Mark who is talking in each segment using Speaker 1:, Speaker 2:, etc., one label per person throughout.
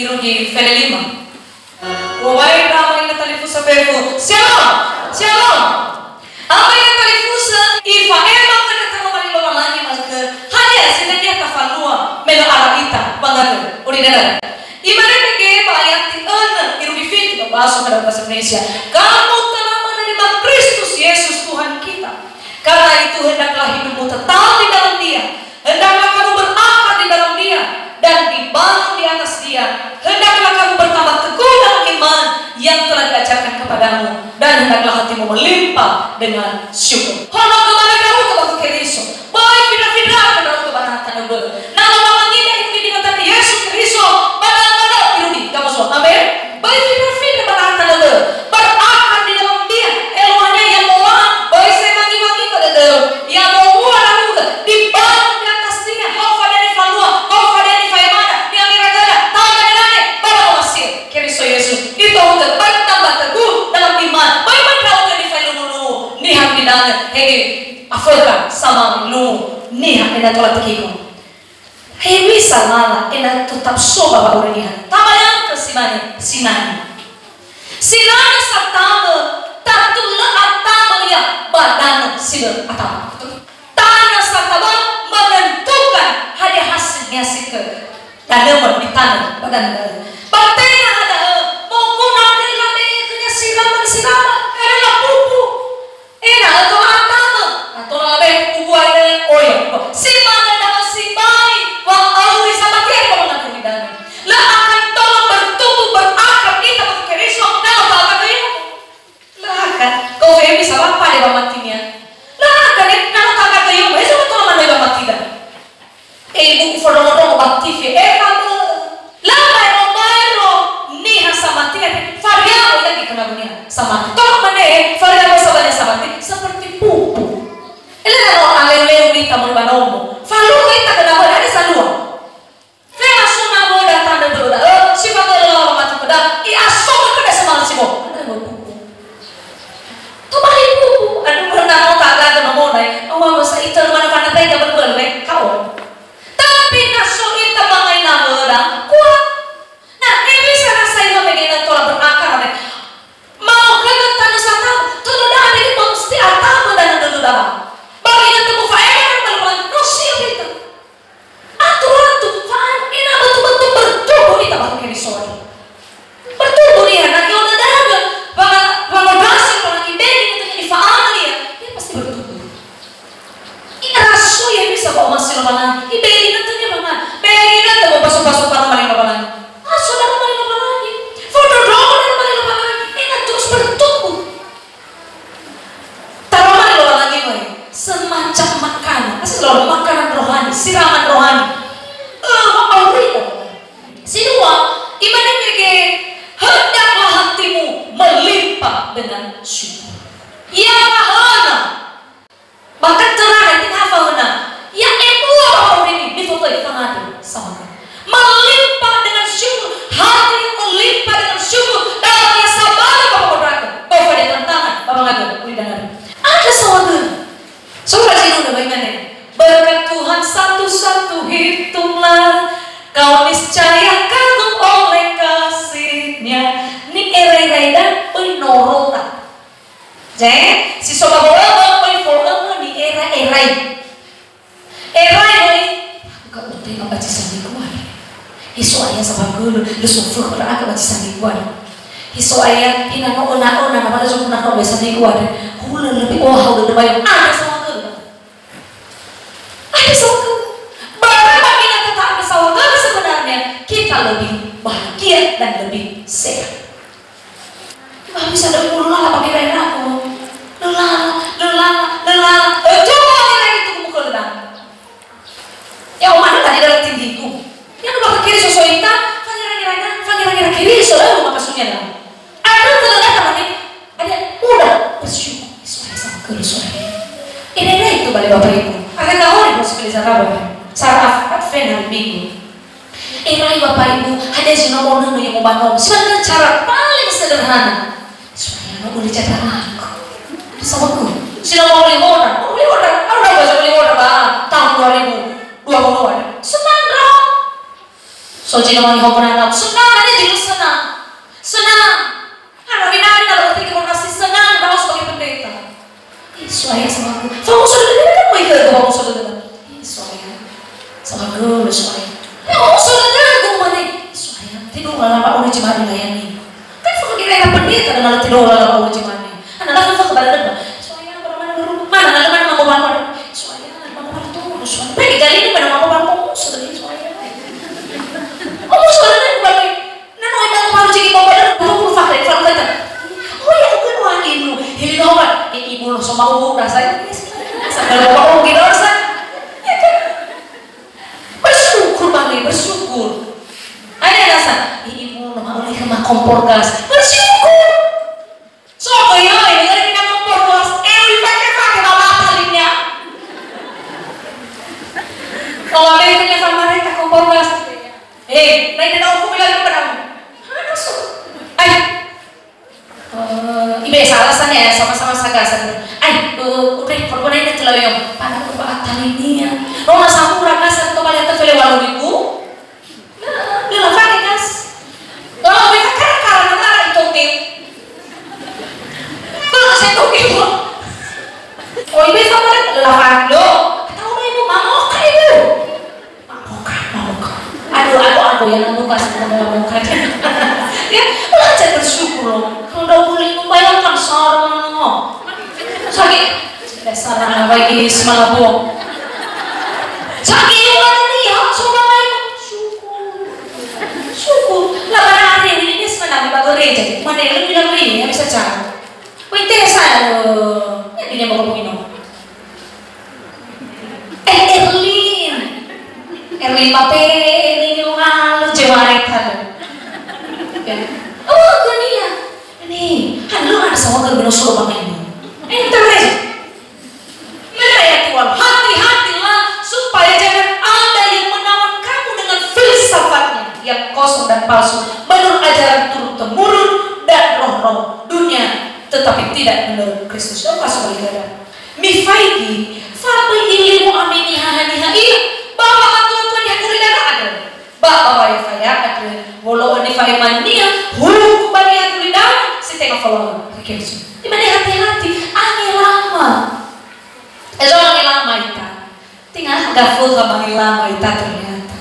Speaker 1: irugi fele 5. Wawai ramai na talifusa pefu. Shalom, shalom. Apa yang talifusa ifa emang kana tama malilo malani malke. Hanya sinanya kafalua melo arabita bangat uridana. Imana mege ayat 6 irugi fit bahasa dalam bahasa Indonesia. Kamu telah menerima Kristus Yesus Tuhan kita. Karena itu hendaklah hidupmu tetap di dalam Dia. Hendaklah kamu berakar di dalam Dia dan dibangun di atas Dia. Hendaklah kamu bertambah teguh dalam iman yang telah diajarkan kepadamu dan hendaklah hatimu melimpah dengan syukur. Hono kemana kamu kepada Kristus? Baik fidra-fidra kepada kebanatan ubel. Nama mamangnya itu dikatakan Yesus Kristus. Mana-mana irudi kamu semua. Amin. Baik fidra-fidra kebanatan ubel. Berakar di dalam Dia. Eloannya yang mau baik saya bagi-bagi pada Dia. Yang mau buat dibangun di atas Dia. Kau fadani falua, kau fadani faimana, di amiragada, tangga nilai, pada wasir. Kristus Yesus itu untuk bertambah teguh dalam iman. Bagaimana kau di failunu niham di dalam hei Afrika sama lu niham ina tolak tekiko. Hei bisa malah ina tetap soba bawa niham. Tamayang ke sinani. Sinani satama tatulah atama ya badan sila atama. Tanah satama menentukan hadiah hasilnya sikap dan lemah di tanah badan. Batena ada mau kunang lade kena siraman adalah pupu. Enak atau atama atau labe pupu ada oya. Simana dalam simbai wang awi sama tiada mengaku di dalam. Lah akan tolong bertumbuh berakar kita berkerisau dalam apa kayu. Lah akan kau bisa apa di bawah matinya. Lah akan kalau kakak kayu besok tolong mana di bawah tidak. Ibu foto-foto bakti kamu. Lah bairo nih sama tiada variabel lagi kena dunia sama. Tolong mana variabel sahaja sama seperti pupu. Ini kalau alel-alel kita berbanomo. Falu kita kena ada salua. Fela suna boda tanda boda. Siapa kalau mati boda? I asal kena semal sibo. Ada pupu. Tu balik pupu. Aduh pernah mau tak ada nomor dai. Awak masa itu mana mana tadi dapat berlek kau. Tapi naso kita bangai nama orang kuat. Nah ini bisa rasain bagaimana tolak berakar. Mau kena tanah satu. Tu dah ada di mesti atama dan ada dalam. Bagaimana tu faedah dalam nusia itu. Atu faedah ini betul-betul bertumbuh di tempat kerisauan. Bertumbuh dia. Nanti orang dalam bangga orang ibedi itu jadi faedah dia. Dia pasti bertumbuh. Ini rasu yang bisa bawa masih lebaran. Ibedi nantinya mana? Ibedi nanti mau pasuk-pasuk para maling lebaran. Asu dalam maling lebaran lagi. Foto drone dalam maling lebaran lagi. Ini terus bertumbuh. Taruh maling lebaran lagi boy. Semacam makanan. Asal loh makanan rohani, siraman rohani. Sinua, ibadah mereka hendaklah hatimu melimpah dengan syukur. Ya mahana. Bahkan terang nanti hafalna. Ya emua ini di foto di tengah sama. Melimpah dengan syukur, hati melimpah dengan syukur. Dalam yang sabar bapak berdoa, bapak ada tantangan, bapak ngadu, udah ada sahaja. Saudara sini udah bagaimana? Berkat Tuhan satu-satu hitunglah, kau niscaya kagum oleh kasih-Nya. Ni erai-erai dan penorotan. Jadi si sobat bola follow ni erai-erai. Erai kau udah nggak baca sandi kuat. Isu ayah sama guru, lu sufur kalau aku baca sandi kuat. Isu ayah ina no ona nama tu nak kau baca sandi kuat. Hula lebih udah bayar ada sama guru. Ada sama guru. Bagaimana kita tetap bersama guru sebenarnya kita lebih bahagia dan lebih sehat. Tidak bisa ada lelah pakai lain aku. Lelah. Coba lagi itu mukul lelah. Ya mana tadi dalam tinggiku. Yang belakang kiri sosoita, fangira kiri soalnya mau maksudnya lah. Ada telah teman ada udah bersyukur suara sama guru suara. Ini itu balik bapak ibu. Akan tahu nih masuk ke Sarabah. Saraf Advent hari Minggu. Ini bapak ibu ada si nomor yang mau bangun. Sebenarnya cara paling sederhana supaya nggak boleh catat aku. Sama aku. Si nomor beli order. Ada bahasa beli order tahun 2022. Senang dong. So jika mau ngomong anak senang Sama gue suaya. Ya saudara gue mana? Suaya tidur lama udah cuma dilayani. Kan fakir kita yang pendeta dengan tidur lama udah cuma nih. Anak aku kepada dia. Suaya mana mau bangun? Suaya mau bangun tuh. Suaya. Pergi kali ini pada mau bangun sudah suaya. Oh saudara gue balik. Nano emang mau jadi mau pada tuh fakir kata. Oh ya aku kan ibu. Ini doang. Ibu lo sama ibu rasanya. Sampai bawa gitu rasa. Ya kan? Bersyukur bang, bersyukur. Ada rasa, ibu nama oleh kena kompor gas. Bersyukur. So kaya ini dari kena kompor gas. Pakai bawa talinya. Kalau ada yang punya sama mereka kompor gas. Naik dan aku bilang kepada kamu. Masuk. Ibu alasannya ya sama-sama sagasan. Udah korban ini telah yang pada berbaat talinya. Rona samu ragasan to balik tefele walu ibu. Nah, dia lafake gas. Kalau mereka karena nara itu tim. Kalau saya tuh ibu. Oh ibu sama lafake lo. Tahu ibu mau kan ibu. Mau kan. Aduh yang mau kasih mau kan. Ya, belajar bersyukur loh. Kalau udah boleh membayangkan sarang lo. Sakit. Dasar anak bayi semalam bohong. Sakit orang lihat coba main syukur. Lah mana hari ini sebenarnya baru gereja. Mana yang bilang ini yang bisa cara. Wih tesa loh. Yang dia mau ngomongin. Erlin pape ini lu jewaretan. Oh dunia. Ini kan lu ada sama gerbino suruh bang ini. Internet. Hati-hatilah supaya jangan ada yang menawan kamu dengan filsafatnya yang kosong dan palsu, menurut ajaran turun-temurun dan roh-roh dunia, tetapi tidak menurut Kristus. Masuk ibadah. Mifaidi, fabi ilmu amini hahaniha iya, bahwa atuan-atuan yang kuliah ada. Bahwa ya faya ada, walau ini faimania, hukum bagi yang kuliah, si tengah follow. Di mana hati-hati, angin lama. Orang lama itu, tinggal gaful sama lama itu ternyata.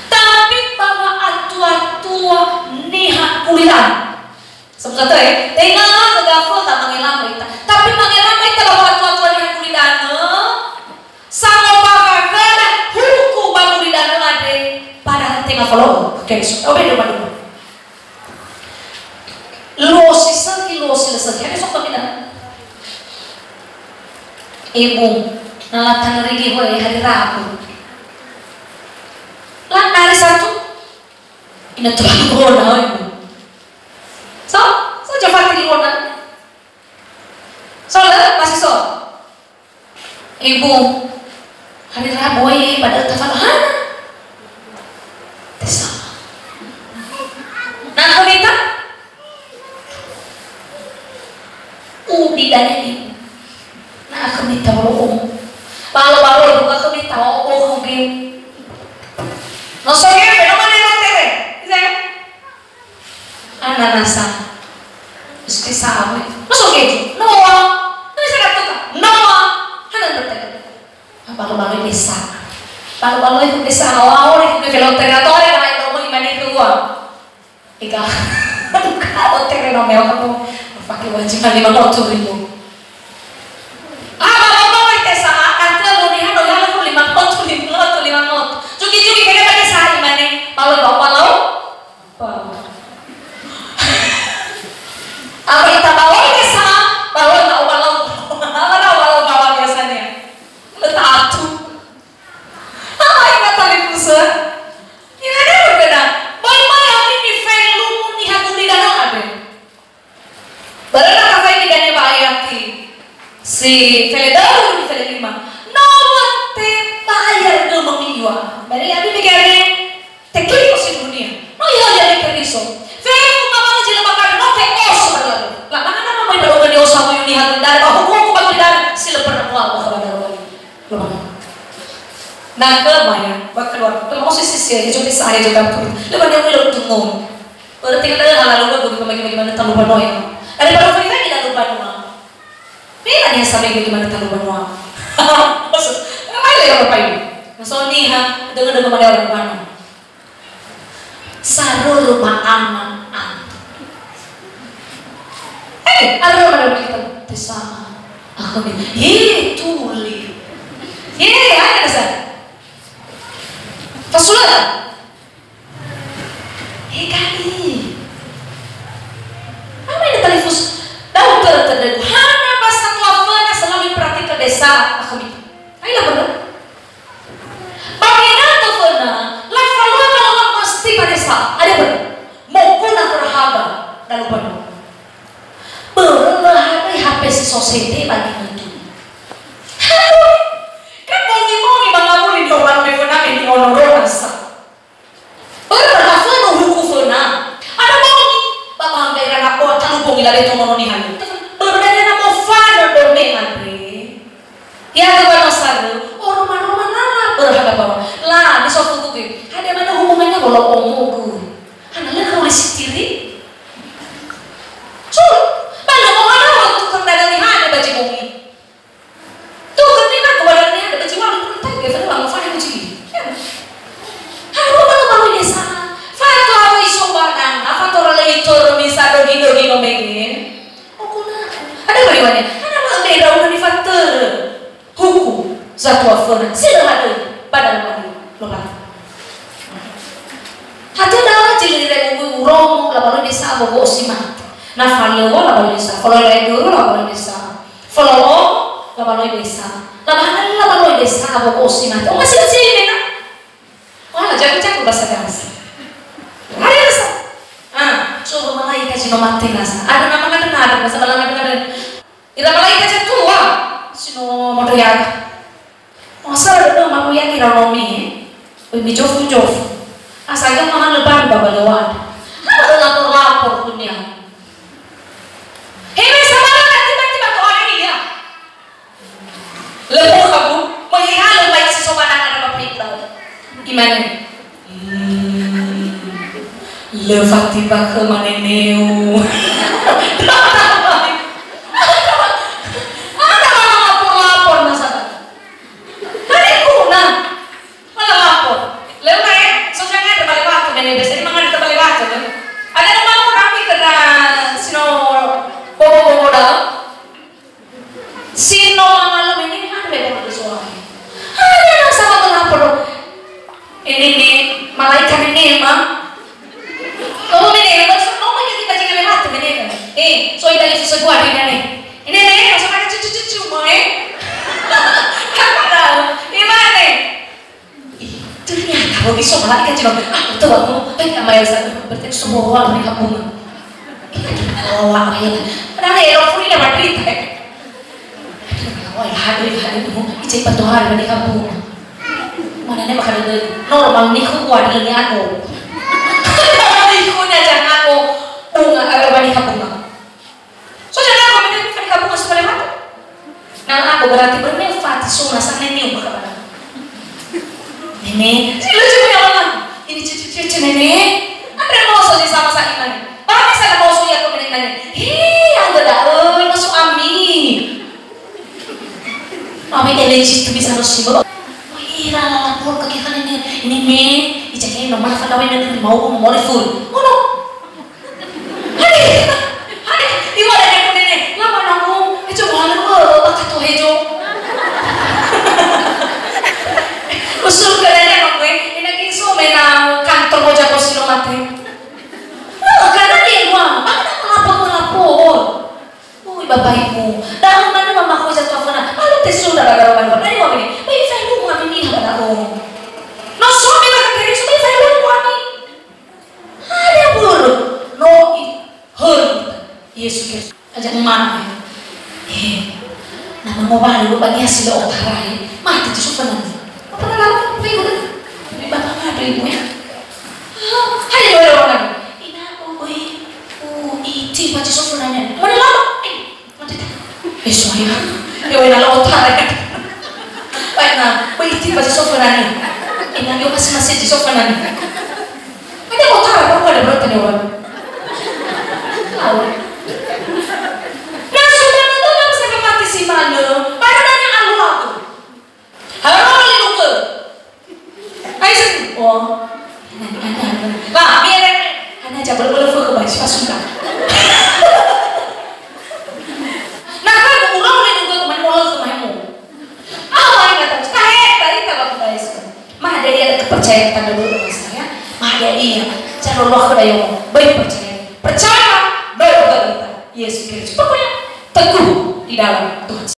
Speaker 1: Tapi bahwa atua-tua nihat kuliah, sebetulnya ya, tinggal gaful sama lama itu. Tapi lama itu bahwa atua-tua nihat kuliah, sama pakar hukum bang kuliah ada pada tinggal follow. Oke, so beda. Losi lagi, ada sok tidak. Ibu nalatan rigi hoy hari Rabu. Lah hari Sabtu ini tuh corona ibu. So coba di corona. Soalnya masih so. Ibu hari Rabu pada tafalhan. Tesa. Nah aku minta di dana ibu. Nah aku minta baru ibu aku minta mungkin. Nosoknya fenomena yang tere, saya. Anak nasa, mesti sama. Nosoknya itu, Noah, nanti saya katakan Noah, anak bertanya. Baru desa, baru itu desa awal itu kalau teritori karena itu mau gimana itu gua. Ika, kalau tere nomel kamu pakai wajib 500.000. Cuki kena pakai sehari mana? Palau. Apa kita bawa ke sana? Bawa. Bawa biasanya. Letatu. Apa yang kata Lipusa? Ini ada berbeda. Bagaimana ini film ni aku tidak ada. Barang apa ini dan bayati? Si Feledaru di Fele 5. Nomor bayar ke mengiwa. Bari abi begare teklik si dunia. No ya jadi keriso. Fele mama jela makan no te os berlalu. Lah mana mau baru ke osa mo yuni hal dar aku ko ba dar sila pernah wal ba kada wali. Nah ke maya ba keluar. Kalau sisi sisi jadi saya juga tuh. Lepas dia mulai tunggu. Berarti kan ada hal lalu bagaimana tahu bano ya. Ada baru kita tidak lupa doa. Bila dia sampai bagaimana tahu bano. Maksud, apa yang apa ini? Nasoni ha, dengan orang mana? Sarul rumah aman. Ada mana kita bersama? Aku bilang, tuli. Ada sah. Pasulah. Kali. Apa ini telefon? Dokter terdengar. Hana basta telefonnya selalu praktik ke desa. Aku bilang, ayolah benar. Bagaimana telefonnya? Lalu kalau mesti ke desa. Ada benar. Mau guna berharga dalam benar. Berharga HP si society bagi itu. Kan mongi bang kamu di orang benar ini orang rasa. Berharga nuhuku fena. Ada mongi. Bapak hampir anak kau tak hubungi lagi tu mononi halu. Berharga nak mau fana domeng andre. Ya tu baru masalah. Orang mana berharga bawa. Lah di suatu tuh. Ada mana hubungannya kalau omongku. Anaknya kau masih tiri. Satu afan, sila ada pada mandi lokat. Hati dah jadi dari urong lalu desa bawa simat. Nah follow lalu desa, follow dulu lalu desa, follow lalu desa, lalu desa bawa simat. Oh masih ini nak? Wah jago bahasa bahasa. Hari desa. Coba malaikat sino mati nasa. Ada nama ada bahasa ada. Ira malaikat tua, sino mau ya. Masa ada mamu yang kira romi, bumi jofu. Asalnya mahal lebar babalawan. Ada lapor punya. Hei sama kan tiba-tiba tuh orang ini ya. Lepas kamu melihat baik sesopan ada apa itu? Gimana? Lepas tiba ke mana neu? Normal ni aku buat lagi aku. Aku ni jangan aku bunga agar balik bunga. So jangan aku balik bunga sebalik mati. Nah aku berarti bermanfaat semua sana ni bukan apa. Nenek, lucu punya orang. Ini cucu nenek. Apa mau soal sama saya mana? Orang bisa mau soal aku nenek. Hei, yang berdua, masuk ami. Ami nenek itu bisa masuk. Ira lapor ke kita ini nih ijazahnya nomor kawin dan mau full mana hari di mana yang ini lama namu itu mana bakal tuh hejo usul kerana gue ini kisah menang kantor moja kosilo mati karena dia uang apa lapor bapak ibu dah mana mama aku jatuh apa lalu tes sudah gara-gara mana ini mau ini baik saya lu mau ini apa aku no suami lah kiri suami saya lu mau ini ada buru no hur Yesus Kristus ajak emak nama mau baru bagi hasil otarai mati itu suka nanti apa nak ibu ini bapak ada ibu ya hai ada orang ini aku iti baca suka nanya mana lama soalnya, ya wena lo otak ya. Baik na, itu pasti sofanan. Ini yang masih di sofanan. Ada otak apa ada berarti nih orang. Tahu. Nah sudah itu nggak bisa mati si mana. Pada nanya aku. Halo lagi Mah dari ada kepercayaan tanda dulu saya. Mah dari ya, cara Allah kedayong baik percaya, doa kita Yesus Kristus pokoknya teguh di dalam Tuhan.